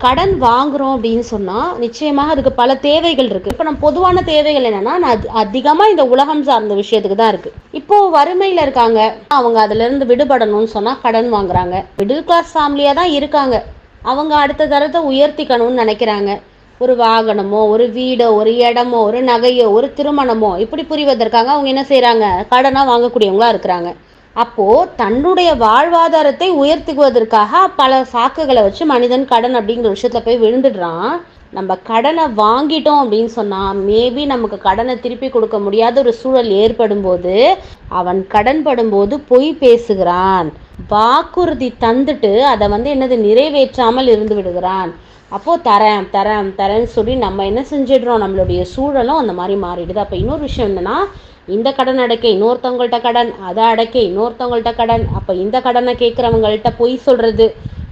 கடன் வாங்குறோம் அப்படின்னு சொன்னா நிச்சயமாக அதுக்கு பல தேவைகள் இருக்கு. இப்ப நம்ம பொதுவான தேவைகள் என்னன்னா, நான் அதிகமா இந்த உலகம் சார்ந்த விஷயத்துக்கு தான் இருக்கு. இப்போ வறுமையில இருக்காங்க, அவங்க அதுல இருந்து விடுபடணும்னு சொன்னா கடன் வாங்குறாங்க. மிடில் கிளாஸ் ஃபேமிலியா தான் இருக்காங்க, அவங்க அடுத்த தரத்தை உயர்த்திக்கணும்னு நினைக்கிறாங்க. ஒரு வாகனமோ, ஒரு வீடோ, ஒரு இடமோ, ஒரு நகையோ, ஒரு திருமணமோ இப்படி புரிவதற்காக அவங்க என்ன செய்யறாங்க, கடனா வாங்கக்கூடியவங்களா இருக்கிறாங்க. அப்போ தன்னுடைய வாழ்வாதாரத்தை உயர்த்திக்குவதற்காக பல சாக்குகளை வச்சு மனிதன் கடன் அப்படிங்கிற விஷயத்துல போய் விழுந்துடுறான். நம்ம கடனை வாங்கிட்டோம் அப்படின்னு சொன்னா மேபி நமக்கு கடனை திருப்பி கொடுக்க முடியாத ஒரு சூழல் ஏற்படும் போது அவன் கடன் படும்போது பொய் பேசுகிறான், வாக்குறுதி தந்துட்டு அதை என்னது நிறைவேற்றாமல் இருந்து விடுகிறான். அப்போ தரேன் தரேன் தரேன்னு சொல்லி நம்ம என்ன செஞ்சிடுறோம், நம்மளுடைய சூழலும் அந்த மாதிரி மாறிடுது. அப்போ இன்னொரு விஷயம் என்னன்னா, இந்த கடன் அடைக்க இன்னொருத்தவங்கள்ட்ட கடன், அதை அடைக்க இன்னொருத்தவங்கள்ட்ட கடன், அப்போ இந்த கடனை கேட்குறவங்கள்ட்ட பொய் சொல்றது,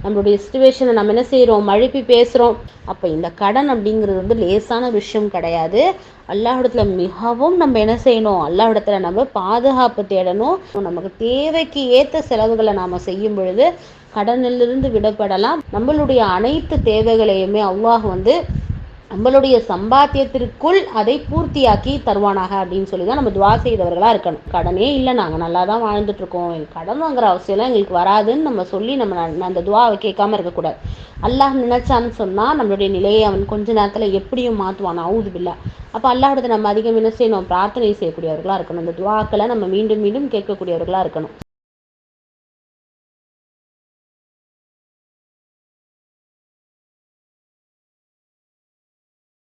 நம்மளுடைய சுச்சுவேஷனை நம்ம என்ன செய்கிறோம், மழுப்பி பேசுகிறோம். அப்போ இந்த கடன் அப்படிங்கிறது லேசான விஷயம் கிடையாது. அல்லாஹ்விடத்துல மிகவும் நம்ம என்ன செய்யணும், அல்லாஹ்விடத்துல நம்ம பாதுகாப்பு தேடணும். நமக்கு தேவைக்கு ஏற்ற செலவுகளை நாம் செய்யும் பொழுது கடனிலிருந்து விடப்படலாம். நம்மளுடைய அனைத்து தேவைகளையுமே அல்லாஹ் நம்மளுடைய சம்பாத்தியத்திற்குள் அதை பூர்த்தியாக்கி தருவானாக அப்படின்னு சொல்லி தான் நம்ம துவா செய்தவர்களா இருக்கணும். கடனே இல்லை, நாங்கள் நல்லா தான் வாழ்ந்துட்டு இருக்கோம், கடன் வாங்குற அவசியம்லாம் எங்களுக்கு வராதுன்னு நம்ம சொல்லி நம்ம அந்த துவாவை கேட்காம இருக்கக்கூடாது. அல்லாஹ் நினைச்சான்னு சொன்னா நம்மளுடைய நிலையை அவன் கொஞ்ச நேரத்துல எப்படியும் மாற்றுவான். அவுது பில்லா. அப்போ அல்லாஹ்விடத்தை நம்ம அதிகம் என்ன செய்யணும், பிரார்த்தனை செய்யக்கூடியவர்களா இருக்கணும். இந்த துவாக்களை நம்ம மீண்டும் மீண்டும் கேட்கக்கூடியவர்களா இருக்கணும்.